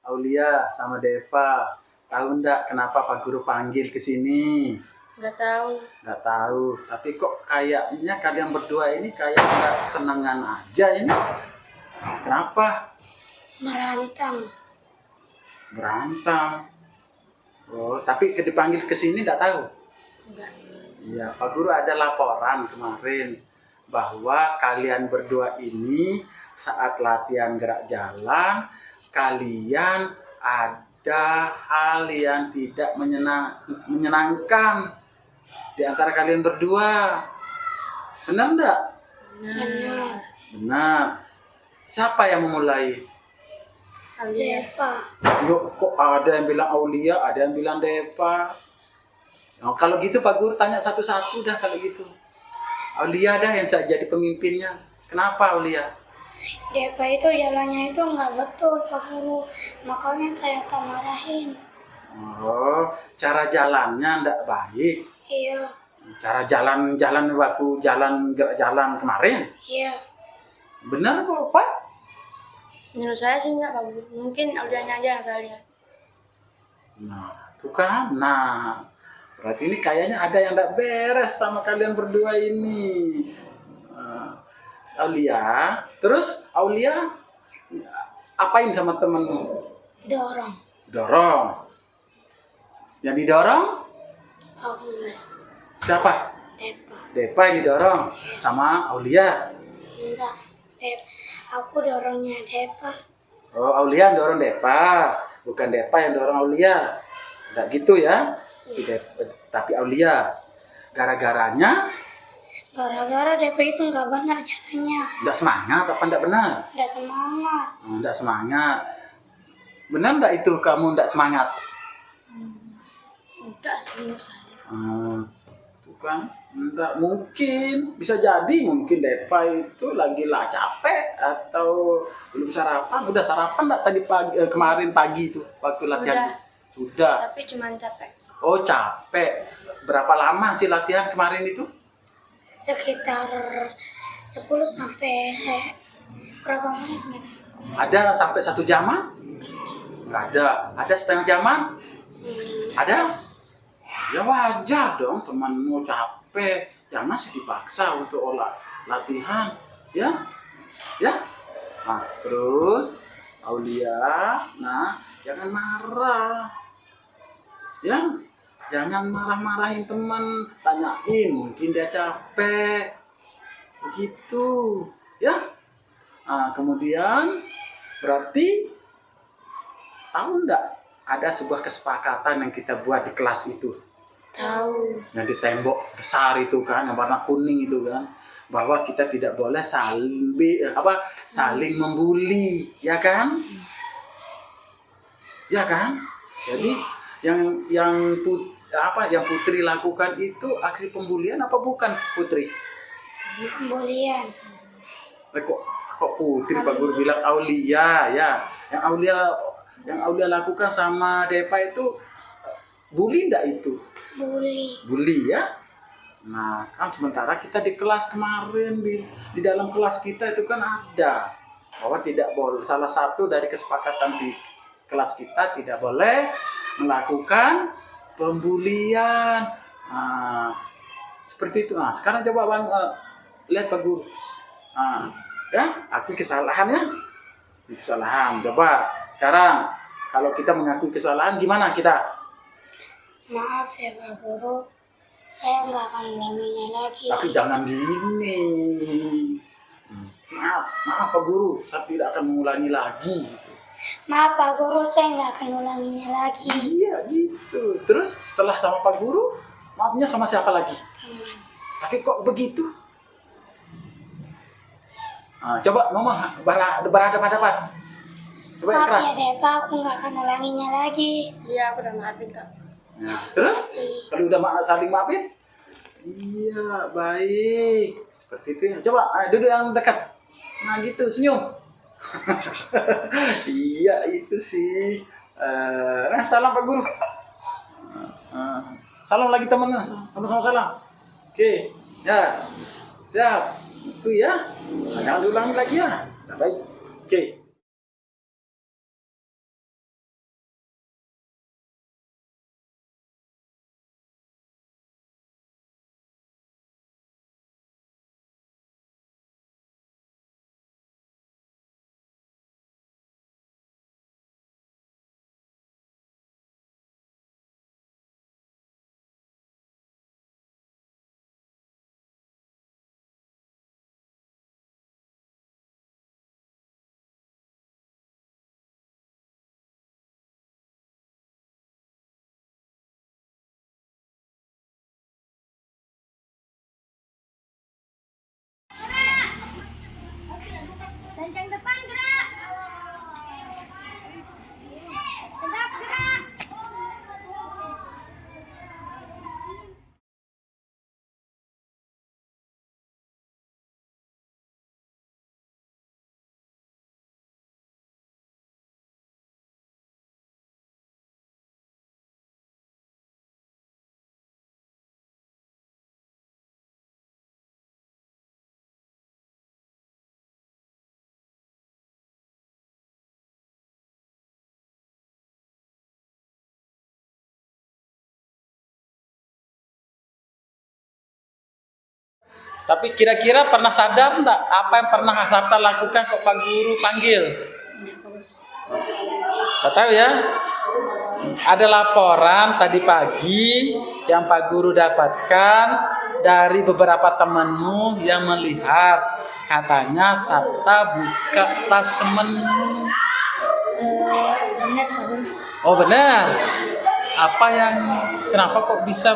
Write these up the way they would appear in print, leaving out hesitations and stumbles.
Aulia sama Deva. Tahu enggak kenapa Pak Guru panggil ke sini? Nggak tahu. Nggak tahu. Tapi kok kayaknya kalian berdua ini kayak nggak senengan aja ini. Kenapa? Berantem. Berantem. Oh, tapi dipanggil ke sini nggak tahu? Enggak. Iya, Pak Guru ada laporan kemarin bahwa kalian berdua ini saat latihan gerak jalan, kalian ada hal yang tidak menyenangkan di antara kalian berdua. Benar enggak? Benar. Benar. Siapa yang memulai? Deva. Yuk, kok ada yang bilang Aulia, ada yang bilang Deva. Nah, kalau gitu Pak Guru tanya satu-satu dah kalau gitu. Aulia dah yang jadi pemimpinnya. Kenapa Aulia? Deva itu jalannya itu nggak betul, Pak Guru. Makanya saya marahin. Oh, cara jalannya enggak baik. Iya. Cara jalan waktu gerak jalan kemarin. Iya. Benar kok, Pak? Menurut saya sih nggak, Pak Guru. Mungkin Aulianya aja yang saya lihat. Nah, itu kan. Nah, berarti ini kayaknya ada yang enggak beres sama kalian berdua ini. Aulia, terus Aulia apain sama temenmu? Dorong. Dorong. Yang didorong Aulia. siapa? Deva. Deva yang didorong sama Aulia. Enggak. Aku dorongnya Deva. Oh, Aulia yang dorong Deva, bukan Deva yang dorong Aulia. Enggak gitu ya? Tapi Aulia. Gara-garanya Gara-gara Deva itu nggak benar jalannya. enggak semangat apa enggak benar? Nggak semangat. Enggak semangat. Benar enggak itu kamu enggak semangat? Enggak sih menurut saya. Bukan, enggak mungkin. Bisa jadi mungkin Deva itu lagi lah capek atau belum sarapan. Udah sarapan enggak tadi pagi kemarin pagi itu waktu latihan? Sudah. Tapi cuma capek. Oh, capek. Berapa lama sih latihan kemarin itu? Sekitar 10 sampai berapa menit gitu. Ada sampai 1 jaman? Enggak ada. Ada setengah jaman? Ada? Ya wajar dong temanmu capek. Jangan masih dipaksa untuk latihan. Ya? Ya? Nah, terus Aulia, nah jangan marah. Ya? Jangan marah-marahin teman. Tanyain, mungkin dia capek. Begitu. Ya? Nah, kemudian berarti tahu enggak ada sebuah kesepakatan yang kita buat di kelas itu? Tahu. Yang di tembok besar itu kan, yang warna kuning itu kan, bahwa kita tidak boleh saling membuli, ya kan? Ya kan? Jadi yang Putri lakukan itu aksi pembulian apa bukan, Putri? Pembulian. Kok Putri? Pak Guru bilang Aulia ya. Yang Aulia lakukan sama Deva itu bully enggak itu? Bully ya. Nah, kan sementara kita di kelas kemarin di dalam kelas kita itu kan ada bahwa tidak boleh, salah satu dari kesepakatan di kelas kita tidak boleh melakukan pembulian. Nah, seperti itu. Nah, sekarang coba Bang lihat Pak Guru. Nah, ya, akui kesalahan ya. Kesalahan. Coba sekarang kalau kita mengakui kesalahan gimana kita? Maaf ya Pak Guru, saya nggak akan ulanginya lagi. Tapi jangan gini. Maaf Pak Guru, saya tidak akan mengulangi lagi. Maaf Pak Guru, saya nggak akan ulanginya lagi. Iya gitu. Terus setelah sama Pak Guru, maafnya sama siapa lagi? Teman. Tapi kok begitu? Nah, coba Mama berhadapan-hadapan. Coba yang Maaf keras. ya Deva, aku nggak akan ulanginya lagi. Iya, aku udah maafin Kak. Nah, terus kalau udah saling maafin? Iya, baik. Seperti itu ya. Coba duduk yang dekat. Nah gitu, senyum. Iya, itu sih. Salam Pak Guru. Salam lagi teman, sama-sama salam. Oke, ya. Siap. Itu ya. Jangan diulangi lagi ya. Baik. Oke. Tapi kira-kira pernah sadar enggak apa yang pernah Sabta lakukan kok Pak Guru panggil? Nggak tahu ya? Ada laporan tadi pagi yang Pak Guru dapatkan dari beberapa temanmu yang melihat katanya Sabta buka tas temenmu. Benar Pak Guru. Oh benar. Apa yang kenapa kok bisa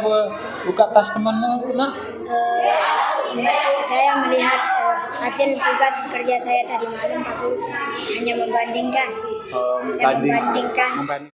buka tas temenmu? Nah, Saya melihat hasil tugas kerja saya tadi malam Pak Guru, hanya membandingkan. Saya membandingkan.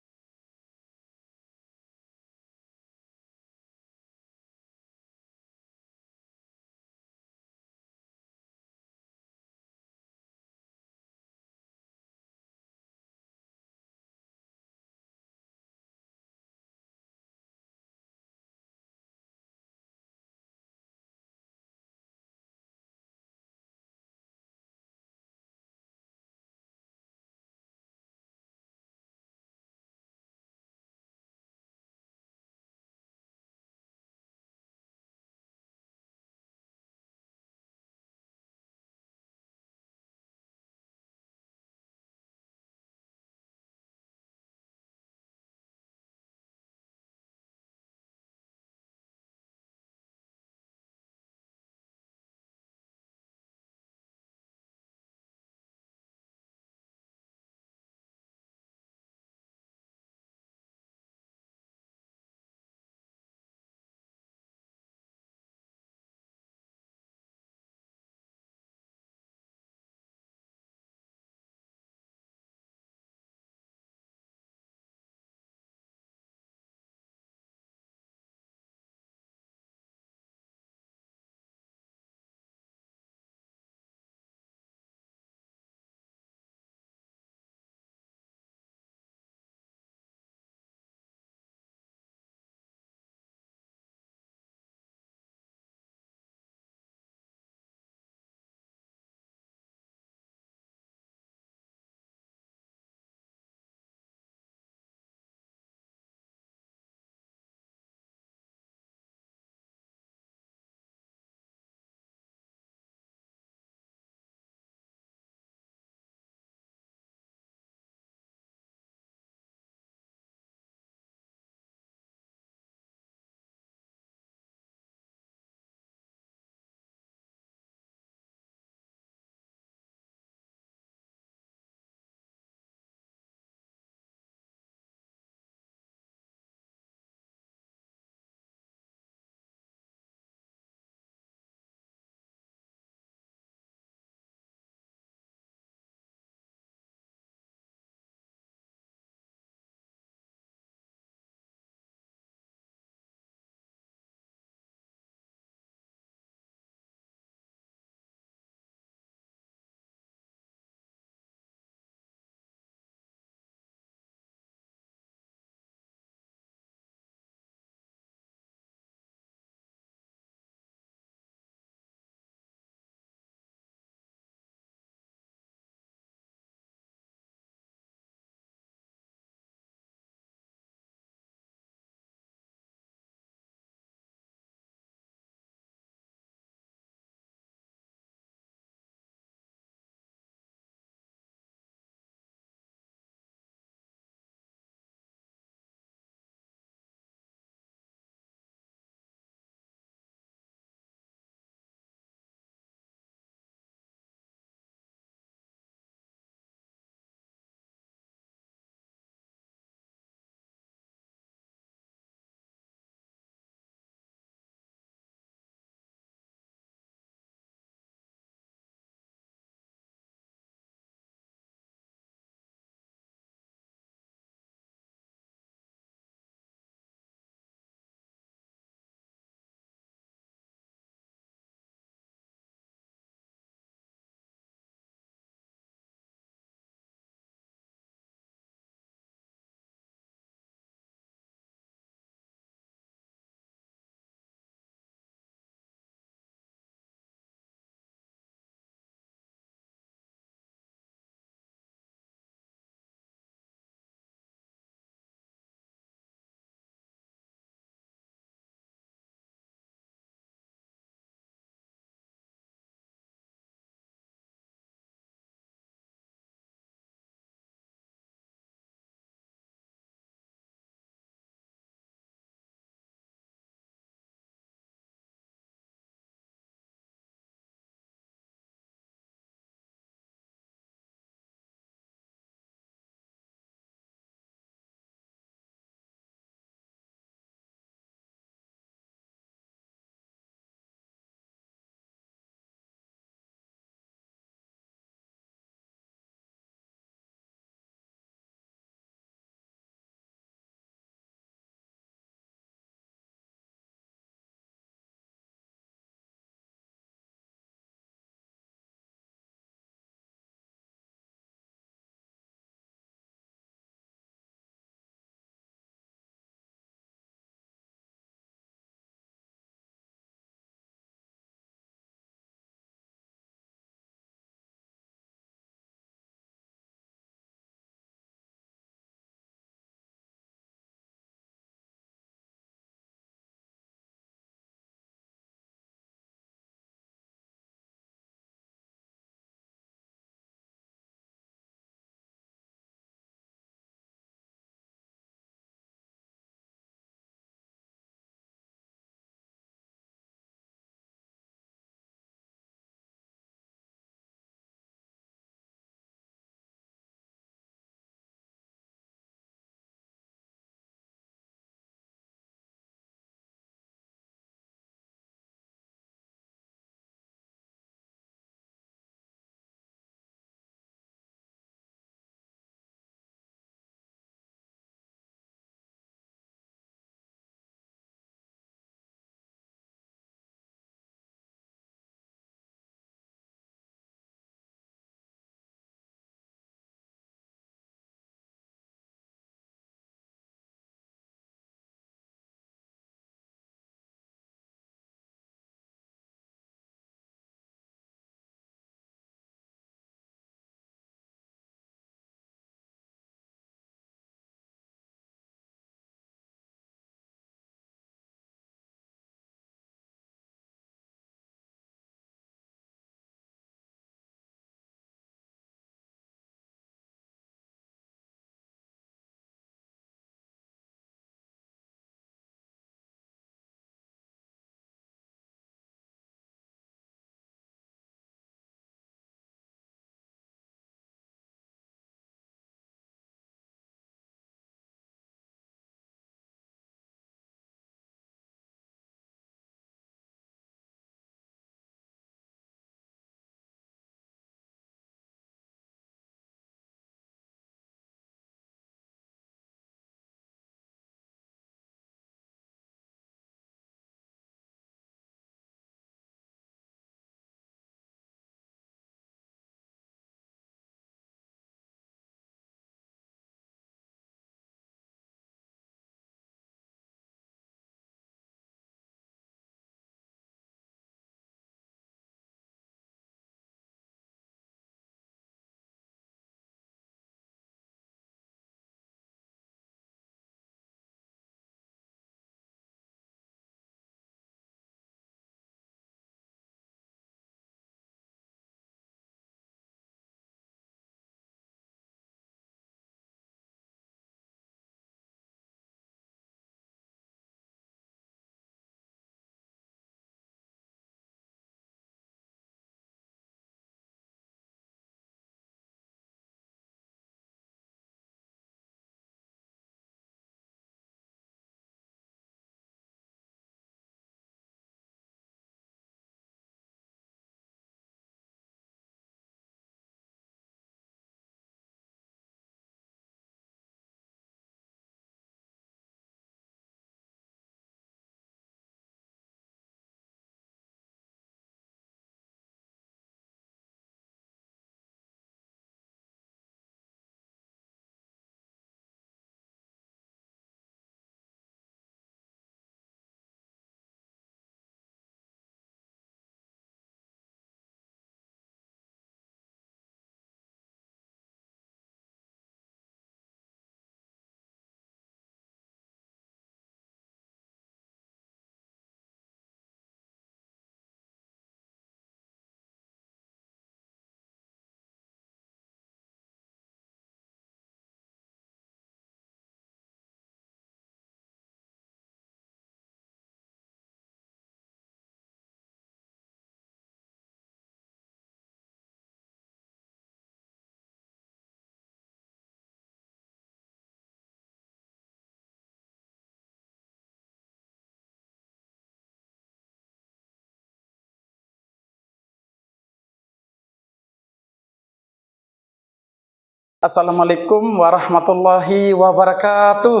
Assalamualaikum warahmatullahi wabarakatuh.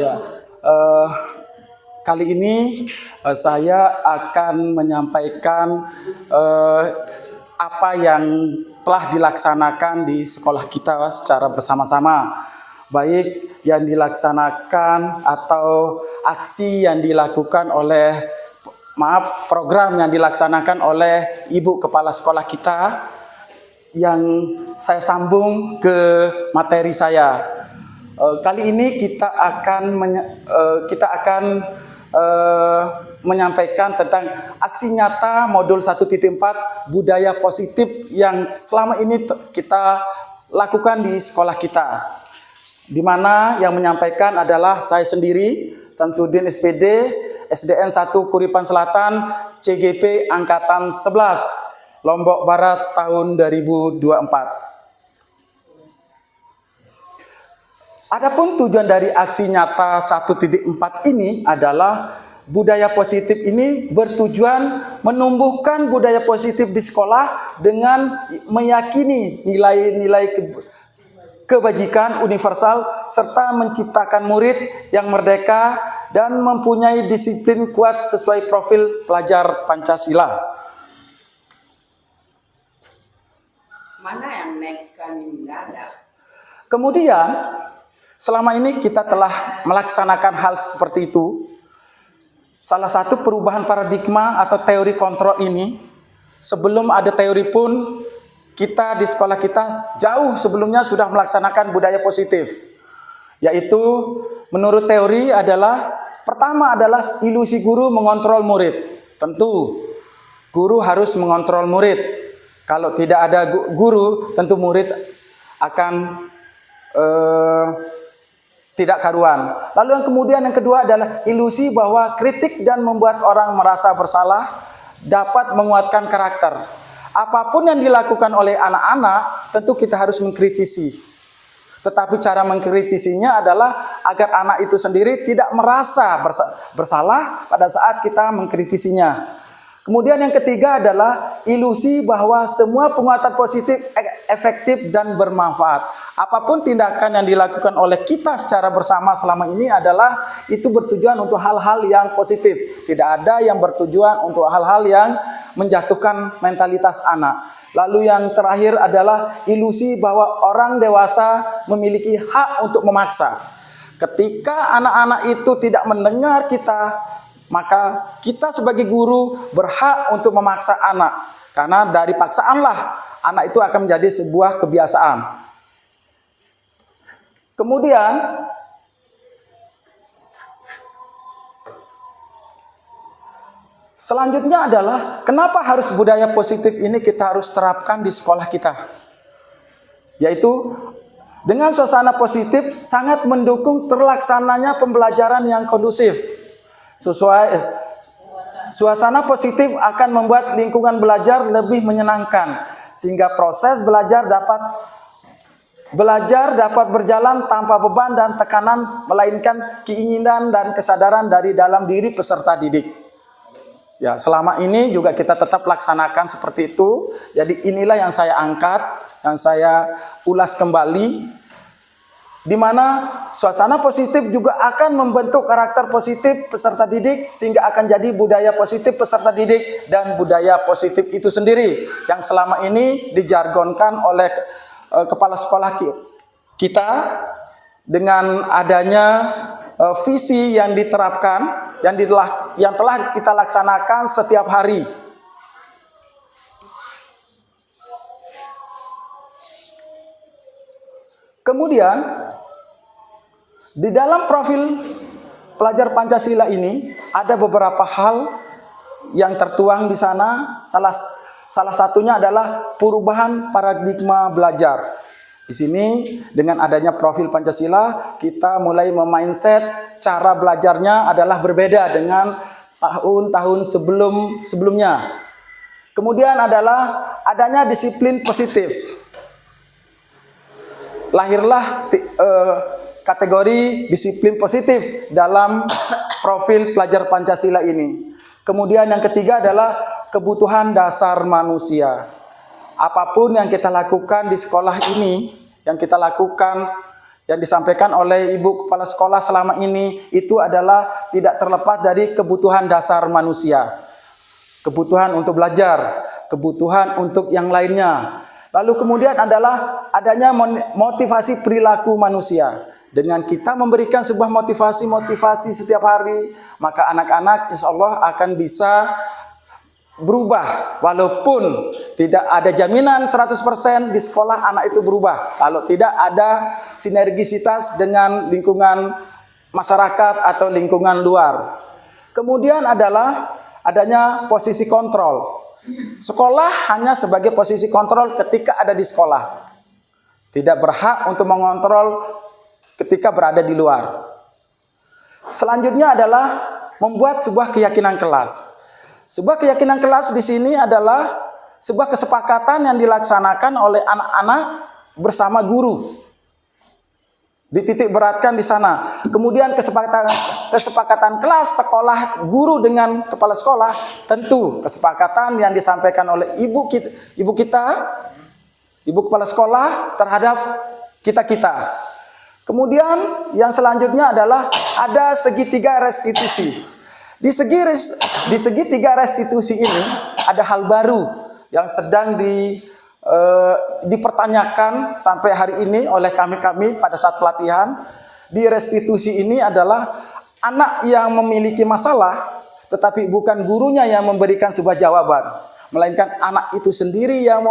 Ya, kali ini saya akan menyampaikan apa yang telah dilaksanakan di sekolah kita secara bersama-sama, baik yang dilaksanakan atau aksi yang dilakukan oleh program yang dilaksanakan oleh Ibu Kepala Sekolah kita, yang saya sambung ke materi saya. Kali ini kita akan menyampaikan tentang aksi nyata modul 1.4 budaya positif yang selama ini kita lakukan di sekolah kita, di mana yang menyampaikan adalah saya sendiri, Samsudin SPD, SDN 1 Kuripan Selatan, CGP Angkatan 11, Lombok Barat tahun 2024. Adapun tujuan dari aksi nyata 1.4 ini adalah budaya positif ini bertujuan menumbuhkan budaya positif di sekolah dengan meyakini nilai-nilai kebajikan universal serta menciptakan murid yang merdeka dan mempunyai disiplin kuat sesuai profil pelajar Pancasila. Mana yang next kan nggak ada. Kemudian, selama ini kita telah melaksanakan hal seperti itu. Salah satu perubahan paradigma atau teori kontrol ini, sebelum ada teori pun, kita di sekolah kita jauh sebelumnya sudah melaksanakan budaya positif. Yaitu menurut teori adalah, pertama adalah ilusi guru mengontrol murid. Tentu guru harus mengontrol murid. Kalau tidak ada guru, tentu murid akan tidak karuan. Lalu yang kedua adalah ilusi bahwa kritik dan membuat orang merasa bersalah dapat menguatkan karakter. Apapun yang dilakukan oleh anak-anak, tentu kita harus mengkritisi. Tetapi cara mengkritisinya adalah agar anak itu sendiri tidak merasa bersalah pada saat kita mengkritisinya. Kemudian yang ketiga adalah ilusi bahwa semua penguatan positif efektif dan bermanfaat. Apapun tindakan yang dilakukan oleh kita secara bersama selama ini adalah itu bertujuan untuk hal-hal yang positif. Tidak ada yang bertujuan untuk hal-hal yang menjatuhkan mentalitas anak. Lalu yang terakhir adalah ilusi bahwa orang dewasa memiliki hak untuk memaksa. Ketika anak-anak itu tidak mendengar kita, maka kita sebagai guru berhak untuk memaksa anak. Karena dari paksaanlah anak itu akan menjadi sebuah kebiasaan. Kemudian selanjutnya adalah kenapa harus budaya positif ini kita harus terapkan di sekolah kita. Yaitu dengan suasana positif sangat mendukung terlaksananya pembelajaran yang kondusif. Suasana positif akan membuat lingkungan belajar lebih menyenangkan sehingga proses belajar dapat berjalan tanpa beban dan tekanan, melainkan keinginan dan kesadaran dari dalam diri peserta didik. Ya, selama ini juga kita tetap laksanakan seperti itu. Jadi inilah yang saya angkat, yang saya ulas kembali, di mana suasana positif juga akan membentuk karakter positif peserta didik sehingga akan jadi budaya positif peserta didik dan budaya positif itu sendiri yang selama ini dijargonkan oleh kepala sekolah kita dengan adanya visi yang diterapkan yang telah kita laksanakan setiap hari. Kemudian di dalam profil pelajar Pancasila ini ada beberapa hal yang tertuang di sana. Salah satunya adalah perubahan paradigma belajar. Di sini dengan adanya profil Pancasila kita mulai memindset cara belajarnya adalah berbeda dengan tahun-tahun sebelumnya. Kemudian adalah adanya disiplin positif. Lahirlah kategori disiplin positif dalam profil pelajar Pancasila ini. Kemudian yang ketiga adalah kebutuhan dasar manusia. Apapun yang kita lakukan di sekolah ini, yang kita lakukan, yang disampaikan oleh Ibu Kepala Sekolah selama ini, itu adalah tidak terlepas dari kebutuhan dasar manusia. Kebutuhan untuk belajar, kebutuhan untuk yang lainnya. Lalu kemudian adalah adanya motivasi perilaku manusia. Dengan kita memberikan sebuah motivasi setiap hari, maka anak-anak insya Allah akan bisa berubah. Walaupun tidak ada jaminan 100% di sekolah anak itu berubah. Kalau tidak ada sinergisitas dengan lingkungan masyarakat atau lingkungan luar. Kemudian adalah adanya posisi kontrol. Sekolah hanya sebagai posisi kontrol ketika ada di sekolah. Tidak berhak untuk mengontrol ketika berada di luar. Selanjutnya adalah membuat sebuah keyakinan kelas. Sebuah keyakinan kelas di sini adalah sebuah kesepakatan yang dilaksanakan oleh anak-anak bersama guru. Dititik beratkan di sana. Kemudian kesepakatan kelas sekolah guru dengan kepala sekolah, tentu kesepakatan yang disampaikan oleh ibu kepala sekolah terhadap kita. Kemudian yang selanjutnya adalah ada segitiga restitusi. Di segitiga restitusi ini ada hal baru yang sedang dipertanyakan sampai hari ini oleh kami pada saat pelatihan. Di restitusi ini adalah anak yang memiliki masalah, tetapi bukan gurunya yang memberikan sebuah jawaban, melainkan anak itu sendiri yang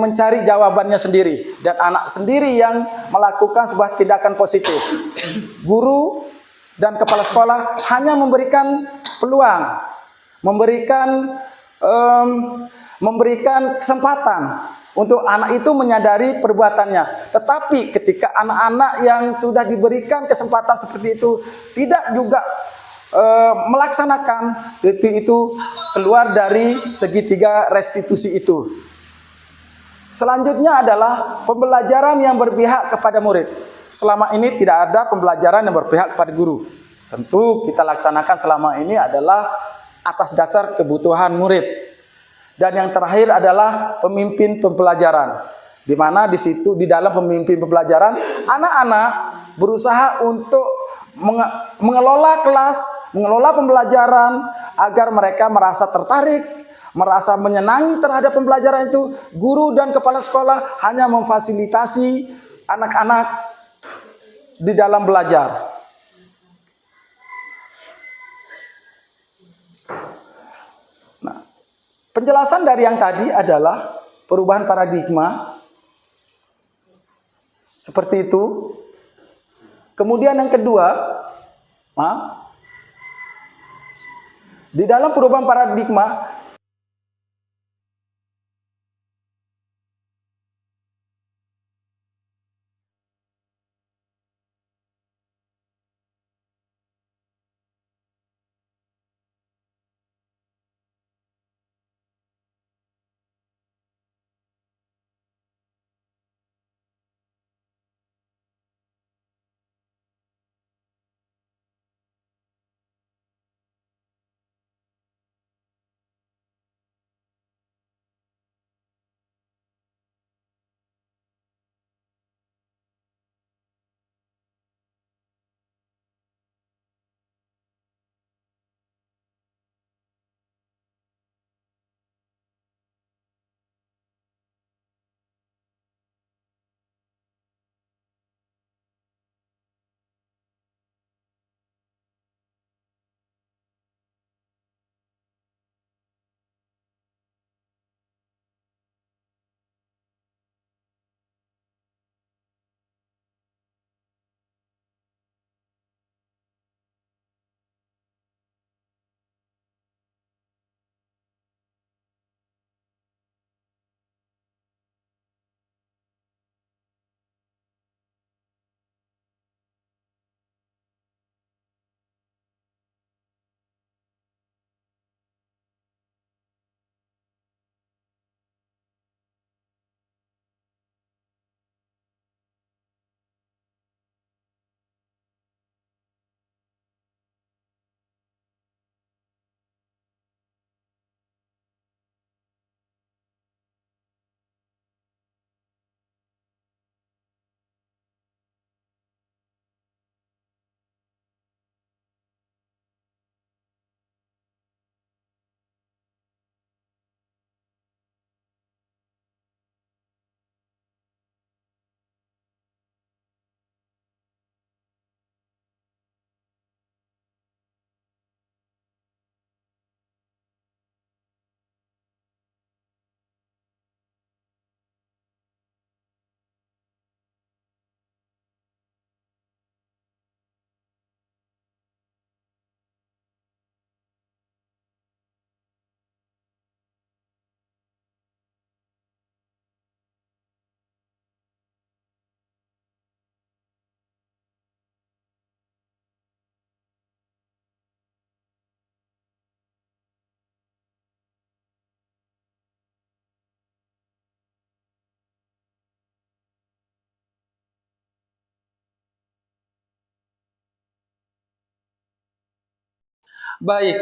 mencari jawabannya sendiri, dan anak sendiri yang melakukan sebuah tindakan positif. Guru dan kepala sekolah hanya memberikan peluang, memberikan kesempatan untuk anak itu menyadari perbuatannya. Tetapi ketika anak-anak yang sudah diberikan kesempatan seperti itu tidak juga melaksanakan, itu keluar dari segitiga restitusi itu. Selanjutnya adalah pembelajaran yang berpihak kepada murid. Selama ini tidak ada pembelajaran yang berpihak kepada guru. Tentu kita laksanakan selama ini adalah atas dasar kebutuhan murid. Dan yang terakhir adalah pemimpin pembelajaran. Di mana di situ di dalam pemimpin pembelajaran anak-anak berusaha untuk mengelola kelas, mengelola pembelajaran agar mereka merasa tertarik, merasa menyenangi terhadap pembelajaran itu. Guru dan kepala sekolah hanya memfasilitasi anak-anak di dalam belajar. Nah, penjelasan dari yang tadi adalah perubahan paradigma seperti itu. Kemudian yang kedua, di dalam perubahan paradigma Baik,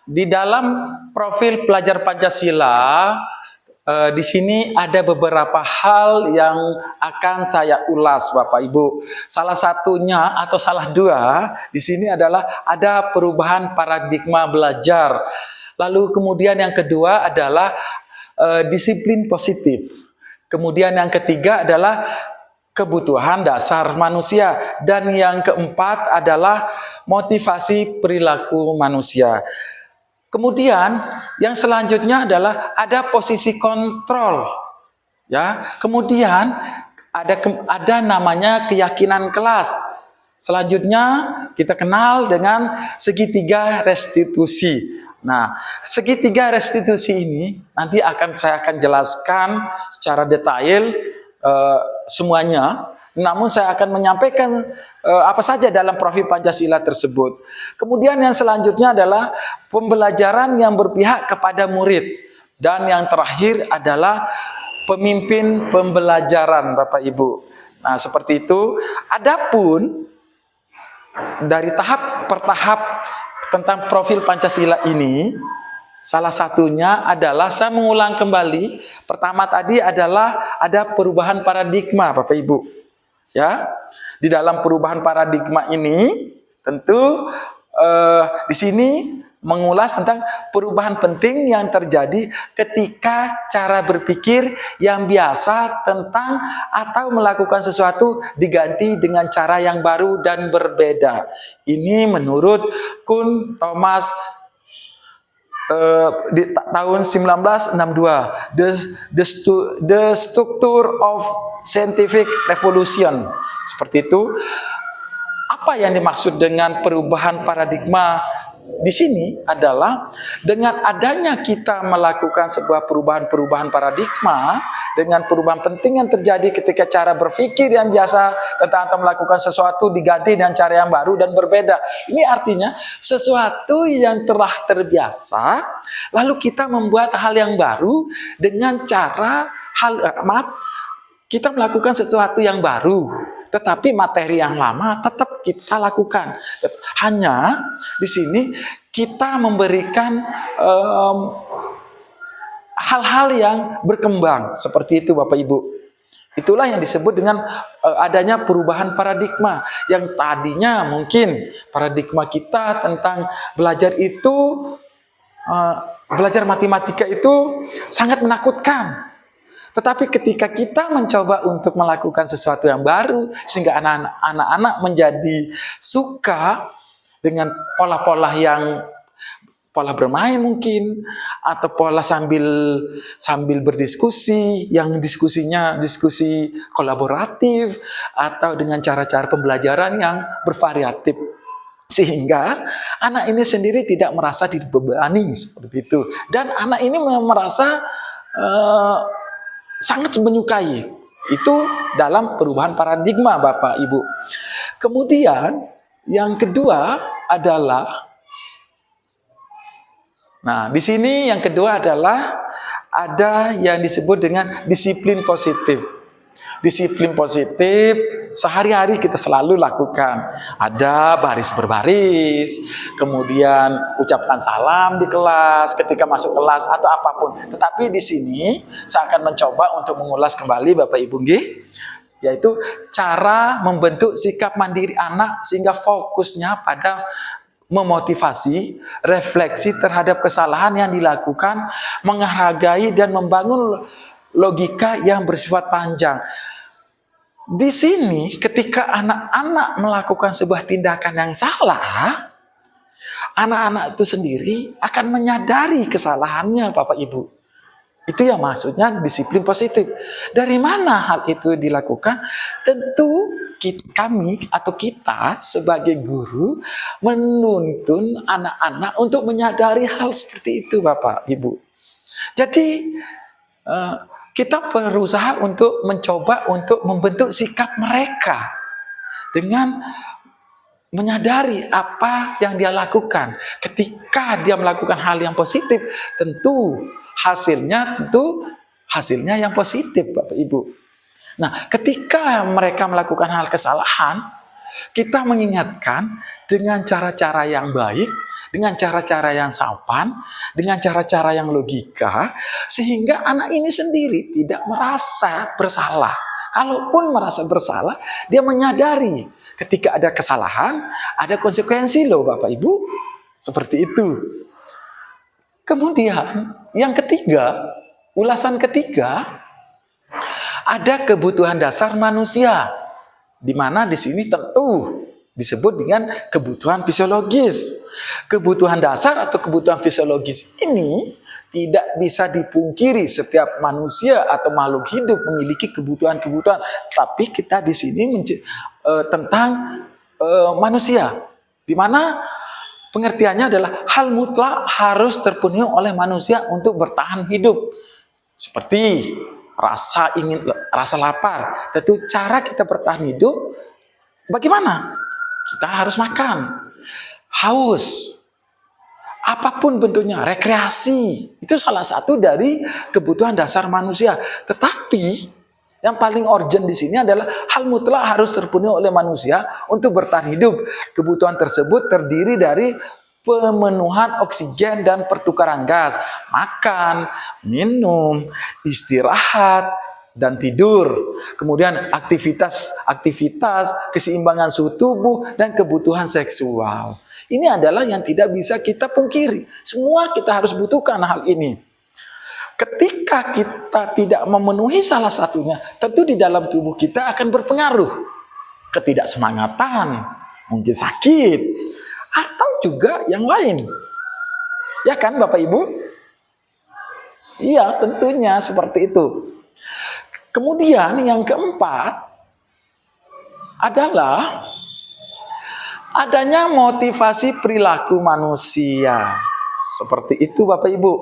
di dalam profil pelajar Pancasila, di sini ada beberapa hal yang akan saya ulas, Bapak Ibu. Salah satunya atau salah dua di sini adalah ada perubahan paradigma belajar. Lalu kemudian yang kedua adalah disiplin positif. Kemudian yang ketiga adalah kebutuhan dasar manusia. Dan yang keempat adalah motivasi perilaku manusia. Kemudian yang selanjutnya adalah ada posisi kontrol. Ya, kemudian ada namanya keyakinan kelas. Selanjutnya kita kenal dengan segitiga restitusi. Nah, segitiga restitusi ini nanti saya akan jelaskan secara detail semuanya. Namun saya akan menyampaikan apa saja dalam profil Pancasila tersebut. Kemudian yang selanjutnya adalah pembelajaran yang berpihak kepada murid. Dan yang terakhir adalah pemimpin pembelajaran, Bapak Ibu. Nah, seperti itu. Adapun dari tahap per tahap tentang profil Pancasila ini, salah satunya adalah saya mengulang kembali. Pertama tadi adalah ada perubahan paradigma, Bapak Ibu. Ya, di dalam perubahan paradigma ini tentu di sini mengulas tentang perubahan penting yang terjadi ketika cara berpikir yang biasa tentang atau melakukan sesuatu diganti dengan cara yang baru dan berbeda. Ini menurut Kuhn Thomas di tahun 1962, the structure of scientific revolution. Seperti itu. Apa yang dimaksud dengan perubahan paradigma di sini adalah dengan adanya kita melakukan sebuah perubahan paradigma, dengan perubahan penting yang terjadi ketika cara berpikir yang biasa tentang atau melakukan sesuatu diganti dengan cara yang baru dan berbeda. Ini artinya sesuatu yang telah terbiasa, lalu kita membuat hal yang baru dengan cara kita melakukan sesuatu yang baru, tetapi materi yang lama tetap kita lakukan. Hanya di sini kita memberikan hal-hal yang berkembang seperti itu, Bapak Ibu. Itulah yang disebut dengan adanya perubahan paradigma. Yang tadinya mungkin paradigma kita tentang belajar itu, belajar matematika itu sangat menakutkan. Tetapi ketika kita mencoba untuk melakukan sesuatu yang baru, sehingga anak-anak menjadi suka dengan pola bermain mungkin, atau pola sambil berdiskusi, yang diskusi kolaboratif, atau dengan cara-cara pembelajaran yang bervariatif. Sehingga anak ini sendiri tidak merasa dibebani seperti itu. Dan anak ini merasa sangat menyukai. Itu dalam perubahan paradigma, Bapak Ibu. Kemudian yang kedua adalah, di sini yang kedua adalah ada yang disebut dengan disiplin positif. Disiplin positif sehari-hari kita selalu lakukan. Ada baris berbaris, kemudian ucapkan salam di kelas, ketika masuk kelas atau apapun. Tetapi di sini saya akan mencoba untuk mengulas kembali, Bapak Ibu nggih, yaitu cara membentuk sikap mandiri anak sehingga fokusnya pada memotivasi, refleksi terhadap kesalahan yang dilakukan, menghargai dan membangun logika yang bersifat panjang. Di sini ketika anak-anak melakukan sebuah tindakan yang salah, anak-anak itu sendiri akan menyadari kesalahannya, Bapak Ibu. Itu yang maksudnya disiplin positif. Dari mana hal itu dilakukan? Tentu kami atau kita sebagai guru menuntun anak-anak untuk menyadari hal seperti itu, Bapak Ibu. Jadi kita berusaha untuk mencoba untuk membentuk sikap mereka dengan menyadari apa yang dia lakukan. Ketika dia melakukan hal yang positif, tentu hasilnya yang positif, Bapak Ibu. Nah, ketika mereka melakukan hal kesalahan, kita mengingatkan dengan cara-cara yang baik dengan cara-cara yang sopan, dengan cara-cara yang logika, sehingga anak ini sendiri tidak merasa bersalah. Kalaupun merasa bersalah, dia menyadari ketika ada kesalahan, ada konsekuensi loh Bapak Ibu. Seperti itu. Kemudian yang ketiga, ulasan ketiga, ada kebutuhan dasar manusia, di mana di sini tentu disebut dengan kebutuhan fisiologis. Kebutuhan dasar atau kebutuhan fisiologis ini tidak bisa dipungkiri, setiap manusia atau makhluk hidup memiliki kebutuhan-kebutuhan. Tapi kita di sini tentang manusia, di mana pengertiannya adalah hal mutlak harus terpenuhi oleh manusia untuk bertahan hidup. Seperti rasa lapar. Tentu cara kita bertahan hidup bagaimana? Kita harus makan. Haus. Apapun bentuknya, rekreasi. Itu salah satu dari kebutuhan dasar manusia. Tetapi yang paling urgent di sini adalah hal mutlak harus terpenuhi oleh manusia untuk bertahan hidup. Kebutuhan tersebut terdiri dari pemenuhan oksigen dan pertukaran gas, makan, minum, istirahat, dan tidur. Kemudian aktivitas, keseimbangan suhu tubuh, dan kebutuhan seksual. Ini adalah yang tidak bisa kita pungkiri. Semua kita harus butuhkan hal ini. Ketika kita tidak memenuhi salah satunya, tentu di dalam tubuh kita akan berpengaruh. Ketidaksemangatan, mungkin sakit, atau juga yang lain. Ya kan Bapak Ibu? Iya, tentunya seperti itu. Kemudian yang keempat adalah adanya motivasi perilaku manusia. Seperti itu Bapak Ibu.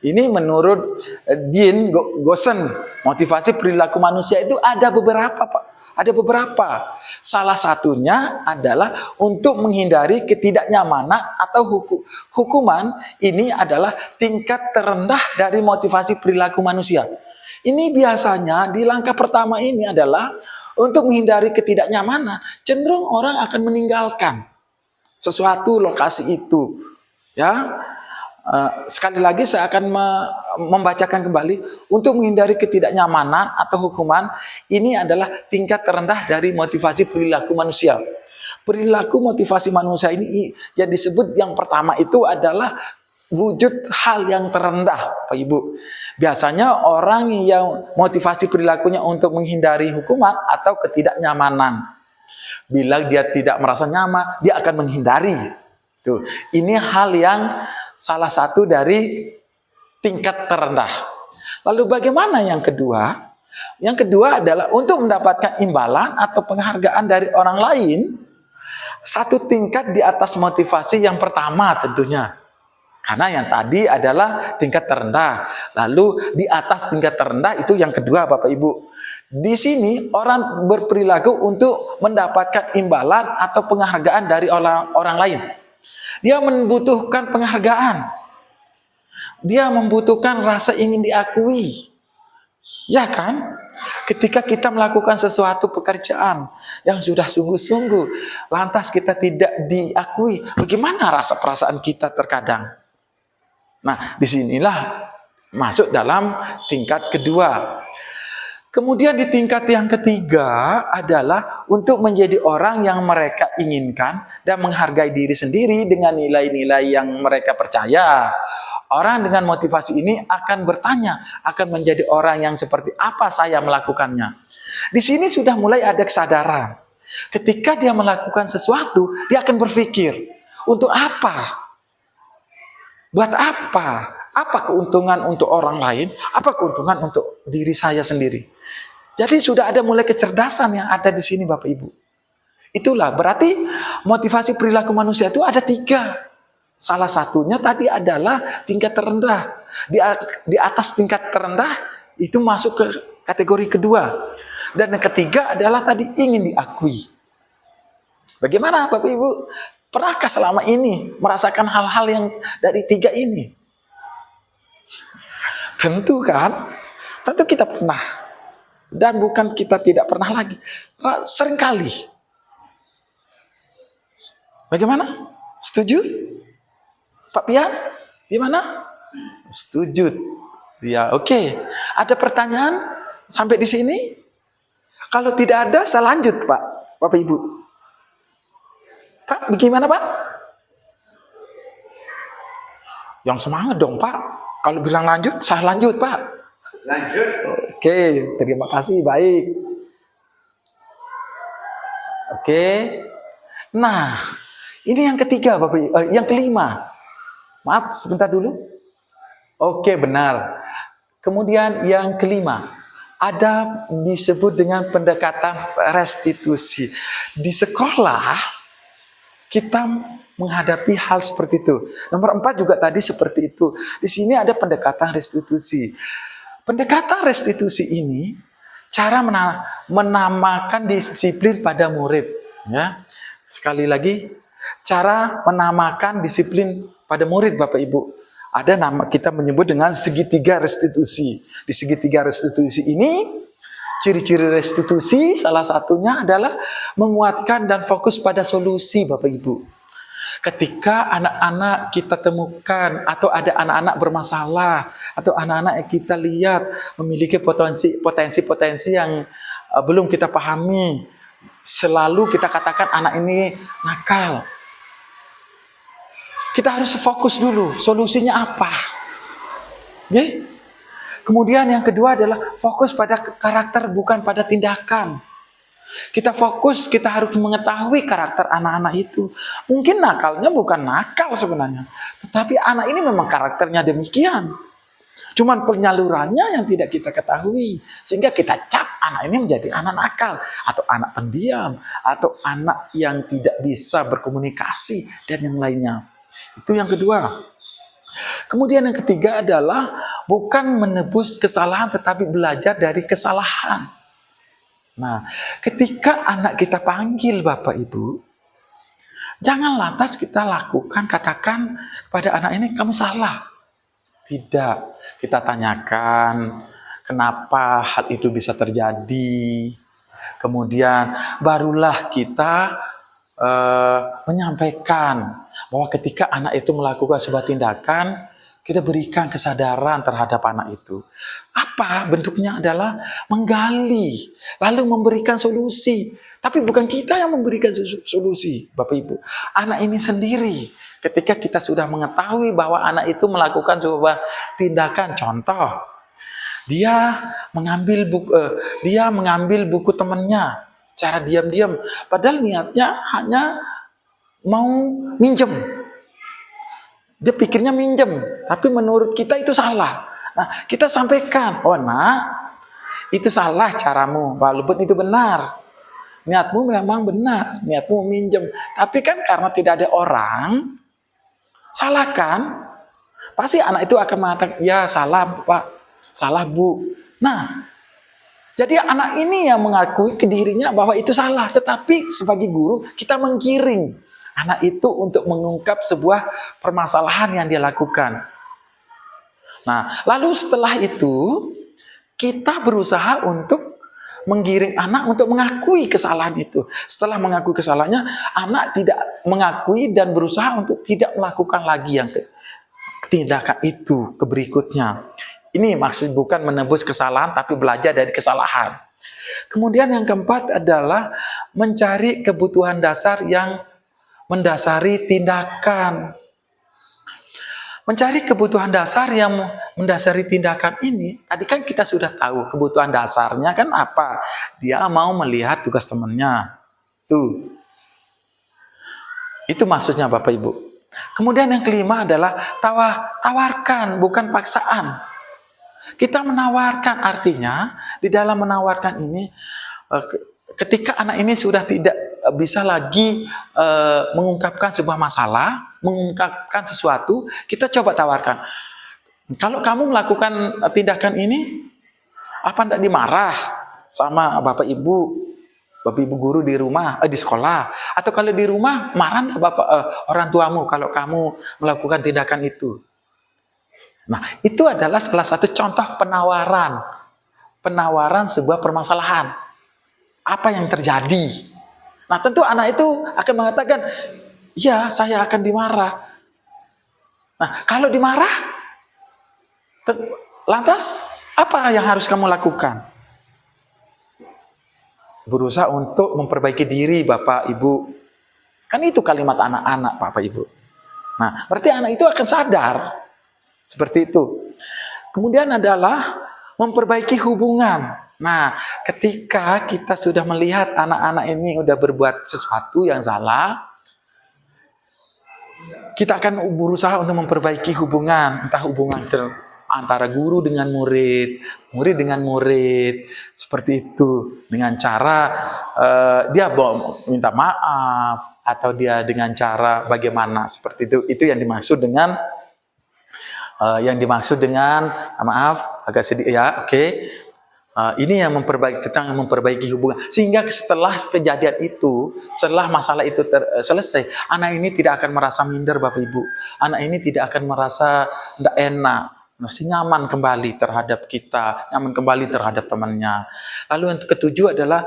Ini menurut Jean Gossen, motivasi perilaku manusia itu ada beberapa Pak. Ada beberapa. Salah satunya adalah untuk menghindari ketidaknyamanan atau hukuman. Ini adalah tingkat terendah dari motivasi perilaku manusia. Ini biasanya di langkah pertama ini adalah untuk menghindari ketidaknyamanan. Cenderung orang akan meninggalkan sesuatu lokasi itu. Ya, sekali lagi saya akan membacakan kembali. Untuk menghindari ketidaknyamanan atau hukuman, ini adalah tingkat terendah dari motivasi perilaku manusia. Perilaku motivasi manusia ini yang disebut yang pertama itu adalah wujud hal yang terendah, Pak Ibu. Biasanya orang yang motivasi perilakunya untuk menghindari hukuman atau ketidaknyamanan. Bila dia tidak merasa nyaman, dia akan menghindari. Tuh, ini hal yang salah satu dari tingkat terendah. Lalu bagaimana yang kedua? Yang kedua adalah untuk mendapatkan imbalan atau penghargaan dari orang lain, satu tingkat di atas motivasi yang pertama tentunya. Karena yang tadi adalah tingkat terendah. Lalu di atas tingkat terendah itu yang kedua Bapak Ibu. Di sini orang berperilaku untuk mendapatkan imbalan atau penghargaan dari orang lain. Dia membutuhkan penghargaan. Dia membutuhkan rasa ingin diakui. Ya kan? Ketika kita melakukan sesuatu pekerjaan yang sudah sungguh-sungguh, lantas kita tidak diakui, bagaimana rasa perasaan kita terkadang? Nah, disinilah masuk dalam tingkat kedua. Kemudian di tingkat yang ketiga adalah untuk menjadi orang yang mereka inginkan dan menghargai diri sendiri dengan nilai-nilai yang mereka percaya. Orang dengan motivasi ini akan bertanya, akan menjadi orang yang seperti apa saya melakukannya. Di sini sudah mulai ada kesadaran. Ketika dia melakukan sesuatu, dia akan berpikir, untuk apa? Buat apa? Apa keuntungan untuk orang lain? Apa keuntungan untuk diri saya sendiri? Jadi sudah ada mulai kecerdasan yang ada di sini Bapak Ibu. Itulah berarti motivasi perilaku manusia itu ada 3. Salah satunya tadi adalah tingkat terendah. Di atas tingkat terendah itu masuk ke kategori kedua. Dan yang ketiga adalah tadi ingin diakui. Bagaimana Bapak Ibu? Pernahkah selama ini merasakan hal-hal yang dari 3 ini? Tentu kan? Tentu kita pernah. Dan bukan kita tidak pernah lagi. Seringkali. Bagaimana? Setuju? Pak Pian, gimana? Setuju. Ya, oke. Ada pertanyaan sampai di sini? Kalau tidak ada, saya lanjut, Pak. Bapak Ibu. Pak, bagaimana, Pak? Yang semangat dong, Pak. Kalau bilang lanjut, saya lanjut, Pak. Lanjut. Oke, terima kasih, baik. Oke. Nah, ini yang ketiga, Bapak Ibu. Yang kelima. Maaf, sebentar dulu. Oke, benar. Kemudian yang kelima, ada disebut dengan pendekatan restitusi. Di sekolah, kita menghadapi hal seperti itu. Nomor 4 juga tadi seperti itu. Di sini ada pendekatan restitusi. Pendekatan restitusi ini, cara menamakan disiplin pada murid. Ya. Sekali lagi, cara menamakan disiplin pada murid, Bapak Ibu. Ada nama kita menyebut dengan segitiga restitusi. Di segitiga restitusi ini, ciri-ciri restitusi salah satunya adalah menguatkan dan fokus pada solusi, Bapak Ibu. Ketika anak-anak kita temukan atau ada anak-anak bermasalah atau anak-anak yang kita lihat memiliki potensi yang belum kita pahami, selalu kita katakan anak ini nakal. Kita harus fokus dulu, solusinya apa? Okay? Kemudian yang kedua adalah fokus pada karakter, bukan pada tindakan. Kita fokus, kita harus mengetahui karakter anak-anak itu. Mungkin nakalnya bukan nakal sebenarnya, tetapi anak ini memang karakternya demikian. Cuman penyalurannya yang tidak kita ketahui, sehingga kita cap anak ini menjadi anak nakal, atau anak pendiam, atau anak yang tidak bisa berkomunikasi, dan yang lainnya. Itu yang kedua. Kemudian yang ketiga adalah bukan menebus kesalahan, tetapi belajar dari kesalahan. Nah, ketika anak kita panggil Bapak Ibu, jangan lantas kita lakukan, katakan kepada anak ini, kamu salah. Tidak, kita tanyakan kenapa hal itu bisa terjadi. Kemudian barulah kita menyampaikan bahwa ketika anak itu melakukan sebuah tindakan, kita berikan kesadaran terhadap anak itu. Apa bentuknya adalah menggali, lalu memberikan solusi. Tapi bukan kita yang memberikan solusi, Bapak Ibu. Anak ini sendiri. Ketika kita sudah mengetahui bahwa anak itu melakukan sebuah tindakan, contoh, dia mengambil buku temannya secara diam-diam, padahal niatnya hanya mau minjem. Dia pikirnya minjem, tapi menurut kita itu salah. Nah, kita sampaikan, oh nak, itu salah caramu, walaupun itu benar. Niatmu memang benar, niatmu minjem. Tapi kan karena tidak ada orang, salahkan, pasti anak itu akan mengatakan, ya salah Pak, salah Bu. Nah, jadi anak ini yang mengakui ke dirinya bahwa itu salah. Tetapi sebagai guru, kita menggiring anak itu untuk mengungkap sebuah permasalahan yang dia lakukan. Nah, lalu setelah itu, kita berusaha untuk menggiring anak untuk mengakui kesalahan itu. Setelah mengakui kesalahannya, anak tidak mengakui dan berusaha untuk tidak melakukan lagi yang tindakan itu ke berikutnya. Ini maksud bukan menebus kesalahan, tapi belajar dari kesalahan. Kemudian yang keempat adalah mencari kebutuhan dasar yang mendasari tindakan. Mencari kebutuhan dasar yang mendasari tindakan ini, tadi kan kita sudah tahu kebutuhan dasarnya kan apa? Dia mau melihat tugas temannya. Tuh. Itu maksudnya Bapak Ibu. Kemudian yang kelima adalah tawarkan, bukan paksaan. Kita menawarkan, artinya di dalam menawarkan ini, ketika anak ini sudah tidak bisa lagi mengungkapkan sebuah masalah, mengungkapkan sesuatu, kita coba tawarkan. Kalau kamu melakukan tindakan ini, apa tidak dimarah sama Bapak Ibu guru di rumah, di sekolah? Atau kalau di rumah, marah Bapak orang tuamu kalau kamu melakukan tindakan itu? Nah, itu adalah salah satu contoh penawaran sebuah permasalahan. Apa yang terjadi? Nah, tentu anak itu akan mengatakan, ya saya akan dimarah. Nah, kalau dimarah, lantas apa yang harus kamu lakukan? Berusaha untuk memperbaiki diri, Bapak, Ibu. Kan itu kalimat anak-anak, Bapak, Ibu. Nah, berarti anak itu akan sadar. Seperti itu. Kemudian adalah memperbaiki hubungan. Nah, ketika kita sudah melihat anak-anak ini udah berbuat sesuatu yang salah, kita akan berusaha untuk memperbaiki hubungan. Entah hubungan antara guru dengan murid, murid dengan murid, seperti itu. Dengan cara dia minta maaf, atau dia dengan cara bagaimana, seperti itu. Itu yang dimaksud dengan maaf, agak sedih ya, oke. Ini yang memperbaiki hubungan. Sehingga setelah kejadian itu, setelah masalah itu selesai, anak ini tidak akan merasa minder, Bapak Ibu. Anak ini tidak akan merasa tidak enak, masih nyaman kembali terhadap kita, nyaman kembali terhadap temannya. Lalu yang ketujuh adalah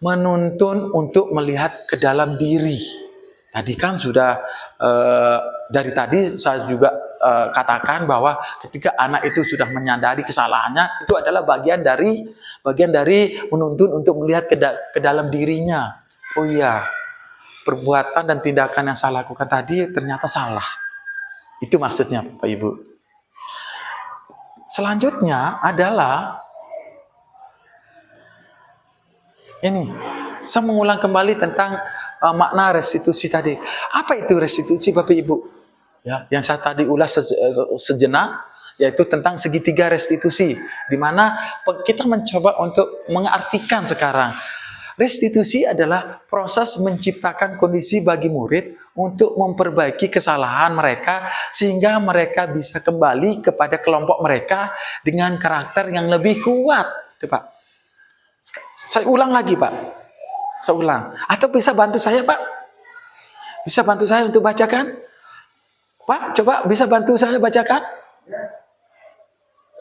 menuntun untuk melihat ke dalam diri. Tadi kan sudah dari tadi saya juga katakan bahwa ketika anak itu sudah menyadari kesalahannya, itu adalah bagian dari menuntun untuk melihat ke dalam dirinya. Oh iya, perbuatan dan tindakan yang saya lakukan tadi ternyata salah. Itu maksudnya, Bapak Ibu. Selanjutnya adalah ini, saya mengulang kembali tentang makna restitusi tadi. Apa itu restitusi, Bapak Ibu? Ya, yang saya tadi ulas sejenak, yaitu tentang segitiga restitusi, di mana kita mencoba untuk mengartikan sekarang. Restitusi adalah proses menciptakan kondisi bagi murid untuk memperbaiki kesalahan mereka sehingga mereka bisa kembali kepada kelompok mereka dengan karakter yang lebih kuat. Itu, Pak. Saya ulang lagi, Pak. Saya ulang. Atau bisa bantu saya, Pak? Bisa bantu saya untuk bacakan? Pak, coba bisa bantu saya bacakan?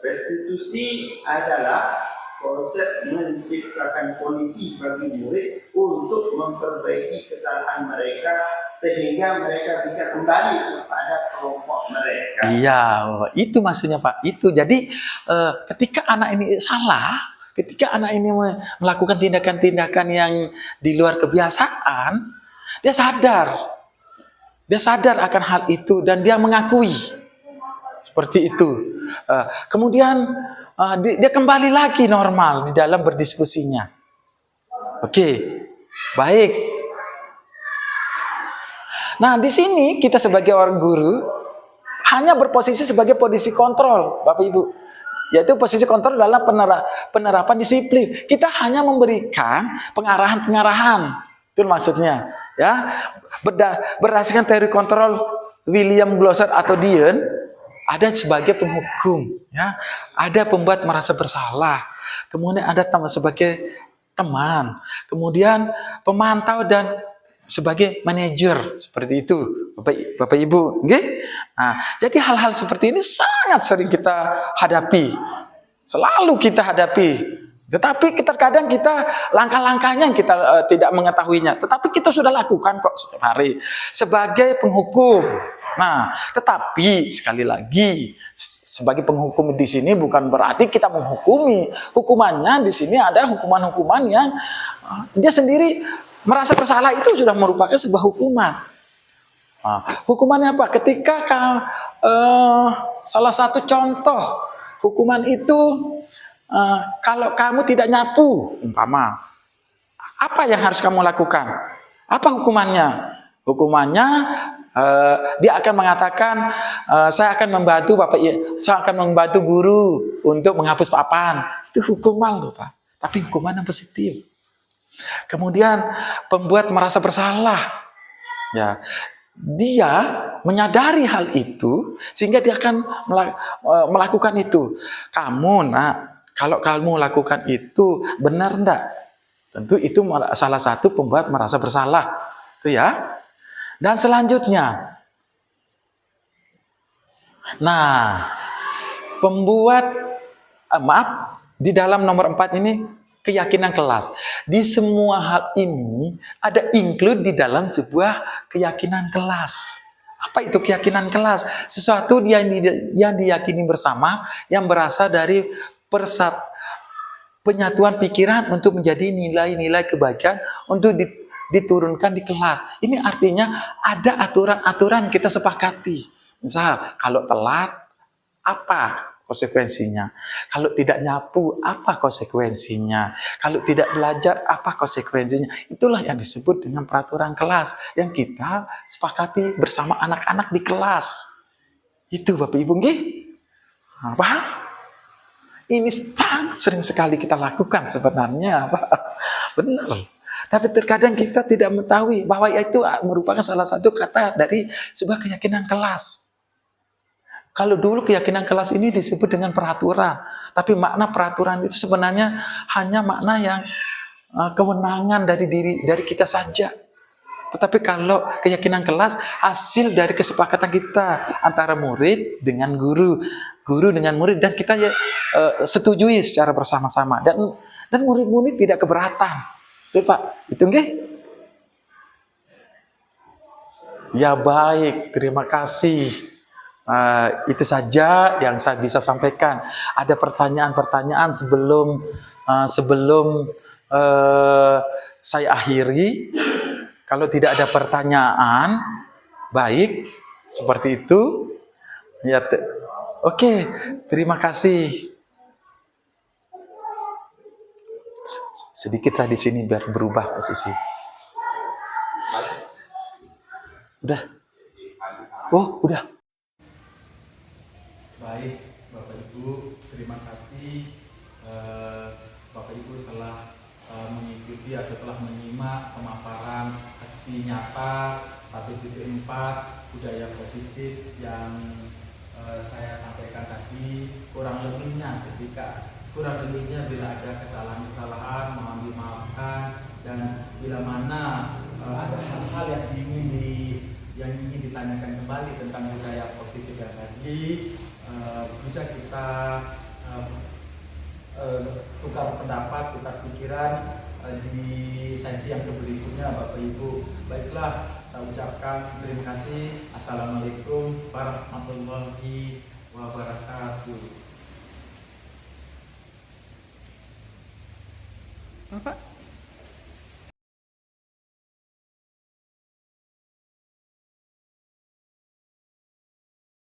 Restitusi adalah proses menciptakan kondisi bagi murid untuk memperbaiki kesalahan mereka sehingga mereka bisa kembali kepada kelompok mereka. Iya, itu maksudnya, Pak. Itu jadi ketika anak ini salah, ketika anak ini melakukan tindakan-tindakan yang di luar kebiasaan, dia sadar. Dia sadar akan hal itu dan dia mengakui. Seperti itu. Kemudian dia kembali lagi normal di dalam berdiskusinya. Oke, baik. Nah, di sini kita sebagai orang guru hanya berposisi sebagai posisi kontrol, Bapak Ibu. Yaitu posisi kontrol dalam penerapan disiplin. Kita hanya memberikan pengarahan-pengarahan. Itu maksudnya. Ya, berdasarkan teori kontrol William Glasser atau Dion, ada sebagai penghukum, ya, ada pembuat merasa bersalah, kemudian ada sebagai teman, kemudian pemantau dan sebagai manajer, seperti itu, Bapak Ibu. Okay? Nah, jadi hal-hal seperti ini sangat sering kita hadapi, selalu kita hadapi. Tetapi terkadang kita langkah-langkahnya kita tidak mengetahuinya. Tetapi kita sudah lakukan kok setiap hari sebagai penghukum. Nah, tetapi sekali lagi sebagai penghukum di sini bukan berarti kita menghukumi. Hukumannya di sini ada hukuman-hukuman yang dia sendiri merasa bersalah, itu sudah merupakan sebuah hukuman. Nah, hukumannya apa? Ketika salah satu contoh hukuman itu, kalau kamu tidak nyapu, umpama, apa yang harus kamu lakukan? Apa hukumannya? Hukumannya dia akan mengatakan, saya akan membantu saya akan membantu guru untuk menghapus papan. Itu hukuman loh, Pak. Tapi hukuman yang positif. Kemudian pembuat merasa bersalah, ya, dia menyadari hal itu sehingga dia akan melakukan itu. Kalau kamu lakukan itu, benar enggak? Tentu itu salah satu pembuat merasa bersalah. Itu ya. Dan selanjutnya. Nah, di dalam nomor 4 ini, keyakinan kelas. Di semua hal ini, ada include di dalam sebuah keyakinan kelas. Apa itu keyakinan kelas? Sesuatu yang diyakini bersama, yang berasal dari penyatuan pikiran untuk menjadi nilai-nilai kebaikan untuk diturunkan di kelas. Ini artinya ada aturan-aturan kita sepakati. Misal, kalau telat, apa konsekuensinya? Kalau tidak nyapu, apa konsekuensinya? Kalau tidak belajar, apa konsekuensinya? Itulah yang disebut dengan peraturan kelas yang kita sepakati bersama anak-anak di kelas. Itu Bapak Ibu nggih? Paham? Ini sering sekali kita lakukan sebenarnya. Benar. Tapi terkadang kita tidak mengetahui bahwa itu merupakan salah satu kata dari sebuah keyakinan kelas. Kalau dulu keyakinan kelas ini disebut dengan peraturan, tapi makna peraturan itu sebenarnya hanya makna yang kewenangan dari kita saja. Tetapi kalau keyakinan kelas hasil dari kesepakatan kita antara murid dengan guru dengan murid, dan kita setujui secara bersama-sama, dan murid-murid tidak keberatan. Betul Pak, itu nggih? Ya baik, terima kasih. Itu saja yang saya bisa sampaikan. Ada pertanyaan-pertanyaan sebelum saya akhiri. Kalau tidak ada pertanyaan, baik, seperti itu. Ya, oke, terima kasih. Sedikit saya di sini biar berubah posisi. Udah? Oh, udah. Baik, Bapak Ibu, terima kasih. Bapak Ibu telah mengikuti atau telah menyimak pemaparan aksi nyata 1.4 budaya positif yang saya sampaikan tadi. Kurang lebihnya bila ada kesalahan-kesalahan mohon dimaafkan, dan bila mana ada hal-hal yang ingin ditanyakan kembali tentang budaya positif yang tadi, bisa kita tukar pendapat, tukar pikiran di sesi yang berikutnya Bapak Ibu. Baiklah, saya ucapkan terima kasih. Assalamualaikum warahmatullahi wabarakatuh. Bapak